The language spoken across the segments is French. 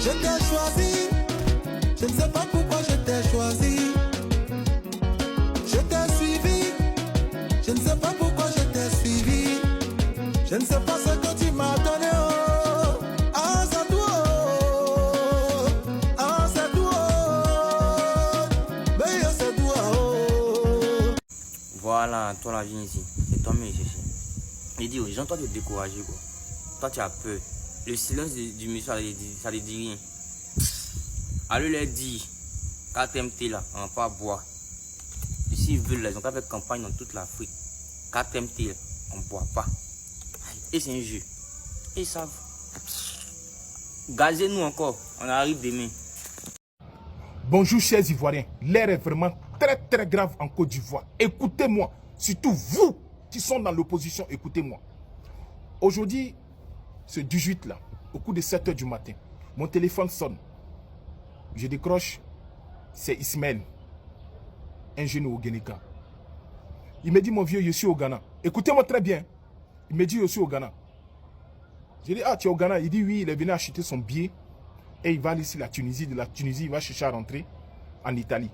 Je t'ai choisi, je ne sais pas pourquoi je t'ai choisi. Je t'ai suivi, je ne sais pas pourquoi je t'ai suivi. Je ne sais pas ce que tu m'as donné. Oh. Ah, c'est tout. Oh. Ah, c'est tout. Oh. Mais c'est tout. Oh. Voilà, toi la vie ici. C'est toi mais chercher. Il dit aux gens, toi de te décourager quoi. Toi tu as peur. Le silence du monsieur, ça ne dit rien. Allez leur dire, KTMT là, on va pas boire. S'ils veulent, ils ont qu'à faire campagne dans toute l'Afrique. KTMT là, on ne boit pas. Et c'est un jeu. Et ça, gazez-nous encore, on arrive demain. Bonjour chers Ivoiriens, l'air est vraiment très grave en Côte d'Ivoire. Écoutez-moi, surtout vous qui sont dans l'opposition, écoutez-moi. Aujourd'hui, ce 18 là, au coup de 7 h du matin, mon téléphone sonne. Je décroche, c'est Ismaël, un jeune au Guénéka. Il me dit, mon vieux, je suis au Ghana. Écoutez-moi très bien. Il me dit, je suis au Ghana. Je dis, ah, tu es au Ghana? Il dit, oui, il est venu acheter son billet et il va aller ici la Tunisie. De la Tunisie, il va chercher à rentrer en Italie.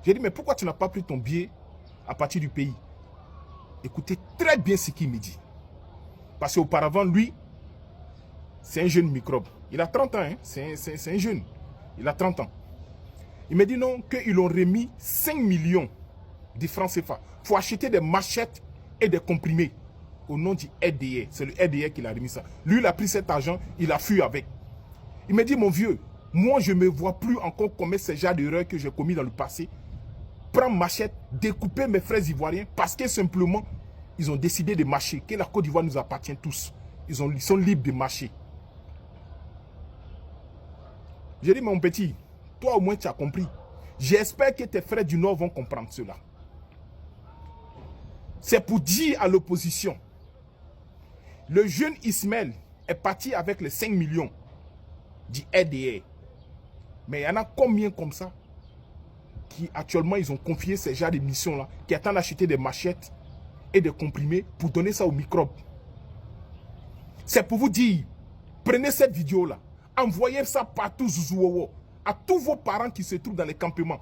J'ai dit, mais pourquoi tu n'as pas pris ton billet à partir du pays? Écoutez très bien ce qu'il me dit. Parce qu'auparavant, lui, c'est un jeune microbe. Il a 30 ans, hein? C'est un jeune. Il a 30 ans. Il me dit non, qu'ils ont remis 5 millions de francs CFA pour acheter des machettes et des comprimés au nom du RDA. C'est le RDA qui l'a remis ça. Lui, il a pris cet argent, il a fui avec. Il me dit, mon vieux, moi, je ne me vois plus encore commettre ce genre d'erreur que j'ai commis dans le passé. Prendre machette, découper mes frères ivoiriens parce que simplement, ils ont décidé de marcher, que la Côte d'Ivoire nous appartient tous. Ils sont libres de marcher. J'ai dit, mon petit, toi au moins tu as compris. J'espère que tes frères du Nord vont comprendre cela. C'est pour dire à l'opposition, le jeune Ismaël est parti avec les 5 millions du RDA. Mais il y en a combien comme ça qui actuellement ils ont confié ces genres de missions-là, qui attendent d'acheter des machettes et des comprimés pour donner ça aux microbes. C'est pour vous dire, prenez cette vidéo-là. Envoyez ça partout, Zouzouowo, à tous vos parents qui se trouvent dans les campements,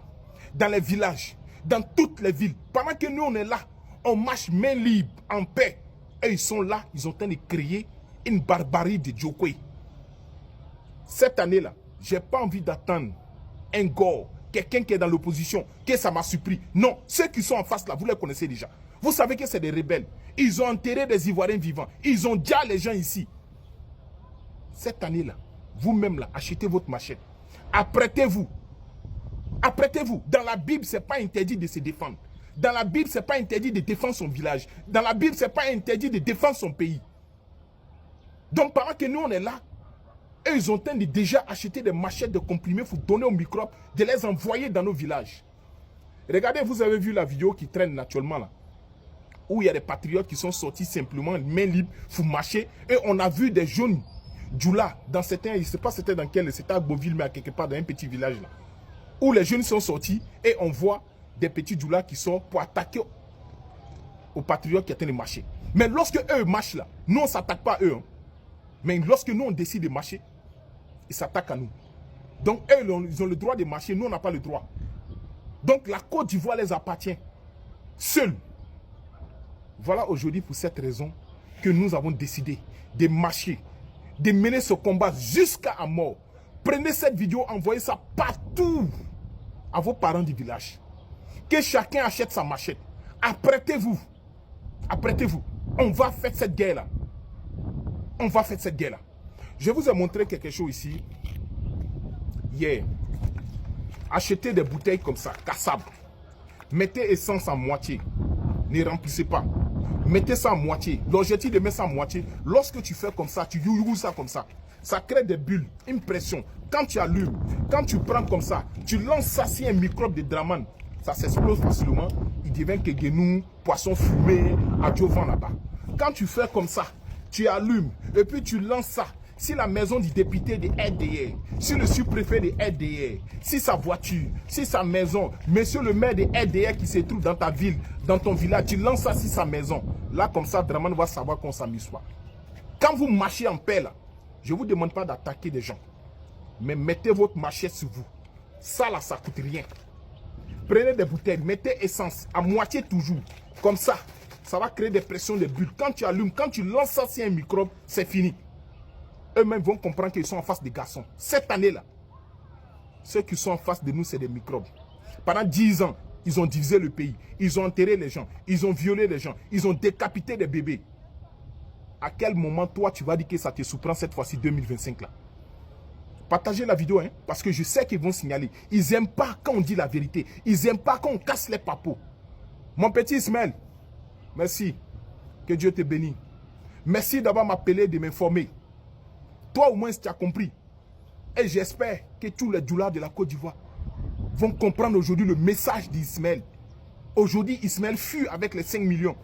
dans les villages, dans toutes les villes. Pendant que nous, on est là, on marche main libre, en paix. Et ils sont là, ils ont tenté de créer une barbarie de Djokwe. Cette année-là, je n'ai pas envie d'attendre un gore, quelqu'un qui est dans l'opposition, que ça m'a surpris. Non, ceux qui sont en face là, vous les connaissez déjà. Vous savez que c'est des rebelles. Ils ont enterré des Ivoiriens vivants. Ils ont déjà les gens ici. Cette année-là, vous-même là, achetez votre machette. Apprêtez-vous. Apprêtez-vous. Dans la Bible, ce n'est pas interdit de se défendre. Dans la Bible, ce n'est pas interdit de défendre son village. Dans la Bible, ce n'est pas interdit de défendre son pays. Donc, pendant que nous, on est là, eux, ils ont tenté de déjà acheter des machettes de comprimés pour donner aux microbes, de les envoyer dans nos villages. Regardez, vous avez vu la vidéo qui traîne naturellement là, où il y a des patriotes qui sont sortis simplement, main libre, pour marcher. Et on a vu des jeunes Djoula, dans certains, je ne sais pas c'était dans quel, c'était à Beauville, mais à quelque part dans un petit village là, où les jeunes sont sortis et on voit des petits Djoula qui sortent pour attaquer aux patriotes qui attendent de marcher. Mais lorsque eux marchent là, nous on ne s'attaque pas à eux. Hein. Mais lorsque nous on décide de marcher, ils s'attaquent à nous. Donc eux, ils ont le droit de marcher, nous on n'a pas le droit. Donc la Côte d'Ivoire les appartient seuls. Voilà aujourd'hui pour cette raison que nous avons décidé de marcher, de mener ce combat jusqu'à mort. Prenez cette vidéo, envoyez ça partout à vos parents du village. Que chacun achète sa machette. Apprêtez-vous. Apprêtez-vous. On va faire cette guerre-là. On va faire cette guerre-là. Je vous ai montré quelque chose ici. Hier. Achetez des bouteilles comme ça, cassable. Mettez essence en moitié. Ne remplissez pas. Mettez ça en moitié. L'objectif de mettre ça en moitié, lorsque tu fais comme ça, tu youhou ça comme ça. Ça crée des bulles, une pression. Quand tu allumes, quand tu prends comme ça, tu lances ça sur un microbe de Draman. Ça s'explose facilement. Il devient que guenou, poisson fumé, adjuvant là-bas. Quand tu fais comme ça, tu allumes et puis tu lances ça. Si la maison du député de RDA, si le sous-préfet de RDA, si sa voiture, si sa maison, monsieur le maire de RDA qui se trouve dans ta ville, dans ton village, tu lances ça sur sa maison. Là, comme ça, Draman va savoir qu'on s'amuse pas. Quand vous marchez en paix, là, je ne vous demande pas d'attaquer des gens. Mais mettez votre machette sur vous. Ça là, ça coûte rien. Prenez des bouteilles, mettez essence, à moitié toujours. Comme ça va créer des pressions, des bulles. Quand tu allumes, quand tu lances ça sur un microbe, c'est fini. Eux-mêmes vont comprendre qu'ils sont en face des garçons. Cette année-là, ceux qui sont en face de nous, c'est des microbes. Pendant 10 ans, ils ont divisé le pays. Ils ont enterré les gens. Ils ont violé les gens. Ils ont décapité des bébés. À quel moment, toi, tu vas dire que ça te surprend cette fois-ci, 2025 là? Partagez la vidéo, hein, parce que je sais qu'ils vont signaler. Ils n'aiment pas quand on dit la vérité. Ils n'aiment pas quand on casse les papos. Mon petit Ismaël, merci. Que Dieu te bénisse. Merci d'avoir m'appelé, de m'informer. Toi, au moins, tu as compris. Et j'espère que tous les doulas de la Côte d'Ivoire vont comprendre aujourd'hui le message d'Ismaël. Aujourd'hui, Ismaël fuit avec les 5 millions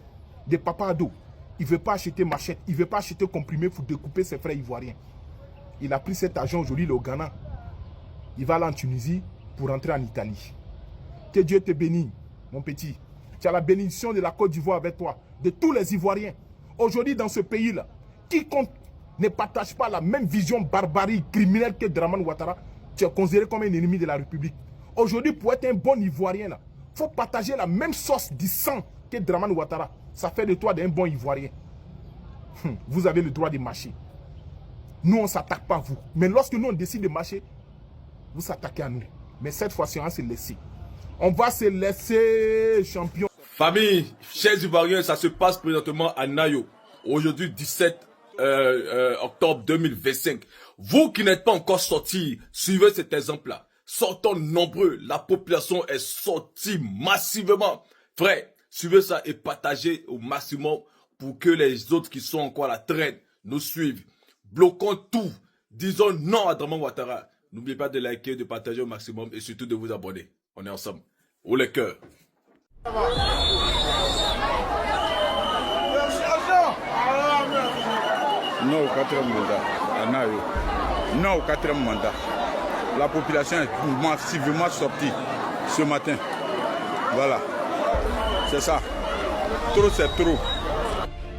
de Papa Ado. Il ne veut pas acheter machette, il ne veut pas acheter comprimé pour découper ses frères ivoiriens. Il a pris cet argent aujourd'hui, au Ghana. Il va aller en Tunisie pour rentrer en Italie. Que Dieu te bénisse, mon petit. Tu as la bénédiction de la Côte d'Ivoire avec toi, de tous les Ivoiriens. Aujourd'hui, dans ce pays-là, quiconque ne partage pas la même vision barbarique, criminelle que Dramane Ouattara, tu es considéré comme un ennemi de la République. Aujourd'hui, pour être un bon Ivoirien, il faut partager la même sauce du sang que Dramane Ouattara. Ça fait de toi un bon Ivoirien. Vous avez le droit de marcher. Nous, on ne s'attaque pas à vous. Mais lorsque nous, on décide de marcher, vous s'attaquez à nous. Mais cette fois-ci, on va se laisser. On va se laisser, champion. Famille, chers Ivoiriens, ça se passe présentement à Nayo. Aujourd'hui, 17 octobre 2025. Vous qui n'êtes pas encore sortis, suivez cet exemple-là. Sortons nombreux. La population est sortie massivement. Frère, suivez ça et partagez au maximum pour que les autres qui sont encore à la traîne nous suivent. Bloquons tout. Disons non à Dramane Ouattara. N'oubliez pas de liker, de partager au maximum et surtout de vous abonner. On est ensemble. Haut les cœurs. Non au quatrième mandat, à Nayo. Non au quatrième mandat. La population est massivement sortie ce matin. Voilà. C'est ça. Trop, c'est trop.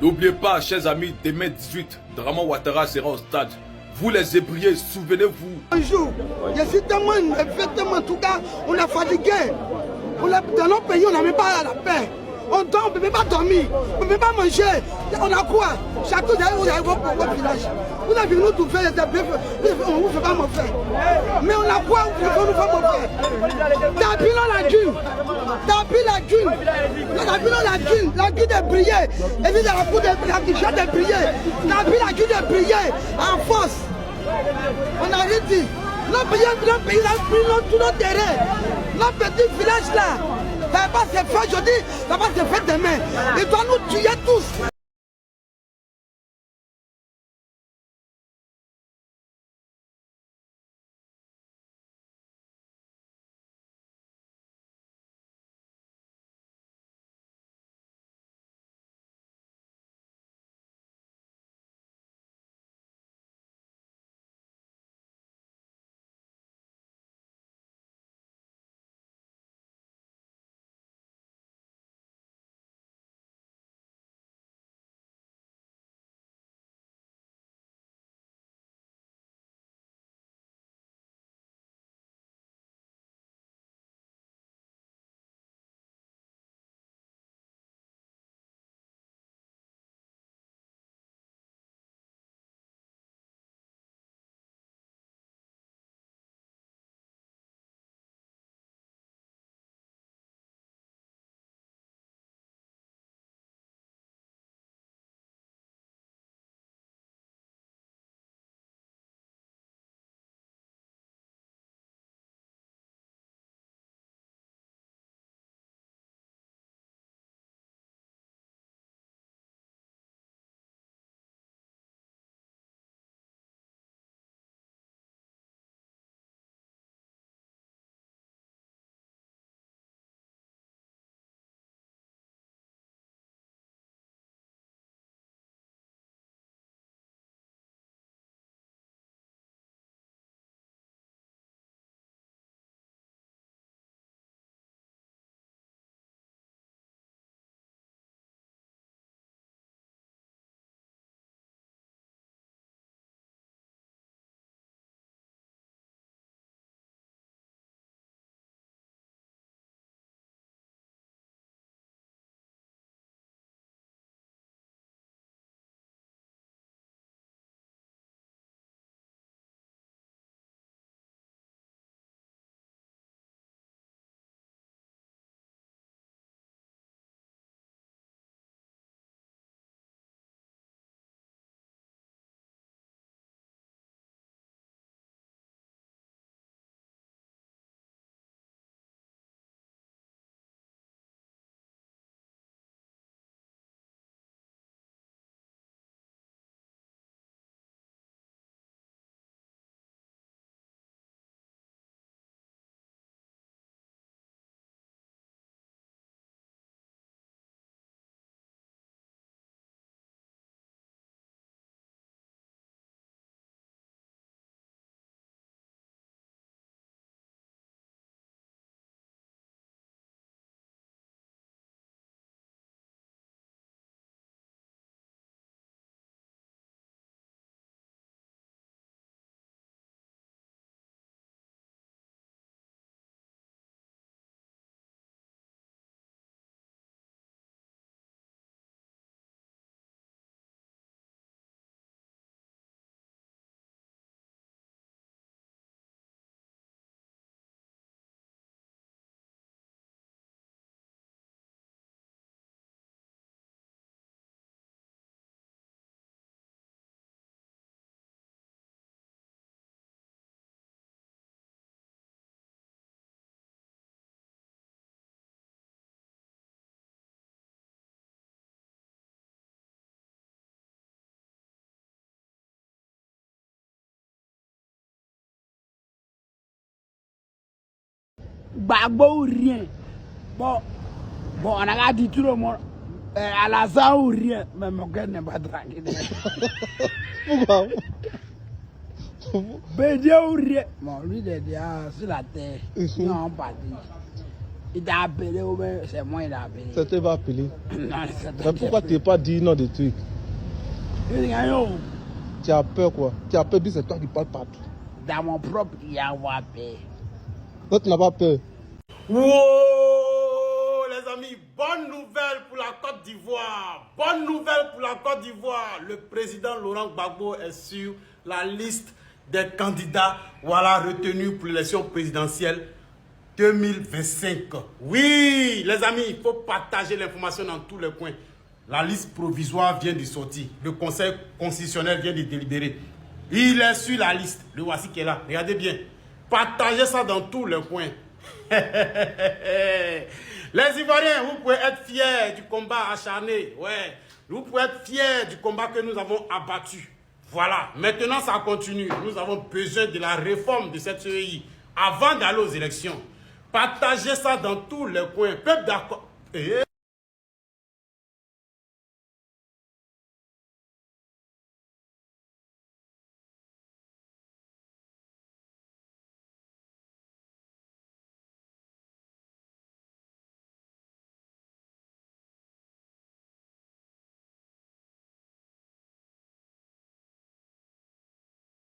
N'oubliez pas, chers amis, demain 18, Dramane Ouattara sera au stade. Vous les ébriers, souvenez-vous. Bonjour. Je suis tellement, effectivement, en tout cas, on est fatigué. Dans nos pays, on n'a même pas la paix. On dort, on ne peut même pas dormir, on ne peut pas manger. On a quoi? Chaque jour, vous avez votre village. Vous avez vu nous tout faire, on ne vous fait pas mauvais. Mais on a quoi? On nous fait mauvais. Tapis dans la dune. Tapis la dune. Tapis dans la dune. La dune est brillée. Et puis dans la cour de t-shirt est brillée. Tapis la dune est brillée. En force. On a rien dit. Nos pays ont pris tous nos terrains. Nos petits villages là. Ça va pas se faire aujourd'hui, ça va se faire demain. Ils doivent nous tuer tous. Gbagbo ou rien. Bon, on a dit tout le monde. À la fin ou rien. Mais mon gars n'est pas tranquille. Pourquoi? Bédier ou rien. Bon, lui, il est sur la terre. Non, pas dit. Il t'a appelé ou bien c'est moi il a appelé. Ça t'a pas appelé. Non, mais pourquoi tu n'as pas dit non de trucs? Tu as peur quoi? Tu as peur, puis c'est toi qui parles partout. Dans mon propre, il y a avoir peur. Non, tu n'as pas peur. Wow, les amis, bonne nouvelle pour la Côte d'Ivoire. Bonne nouvelle pour la Côte d'Ivoire. Le président Laurent Gbagbo est sur la liste des candidats retenus pour l'élection présidentielle 2025. Oui, les amis, il faut partager l'information dans tous les coins. La liste provisoire vient de sortir. Le Conseil constitutionnel vient de délibérer. Il est sur la liste. Le voici qui est là. Regardez bien. Partagez ça dans tous les coins. Les Ivoiriens, vous pouvez être fiers du combat acharné. Ouais. Vous pouvez être fiers du combat que nous avons abattu. Voilà. Maintenant, ça continue. Nous avons besoin de la réforme de cette CEI avant d'aller aux élections. Partagez ça dans tous les coins. Peuple d'accord.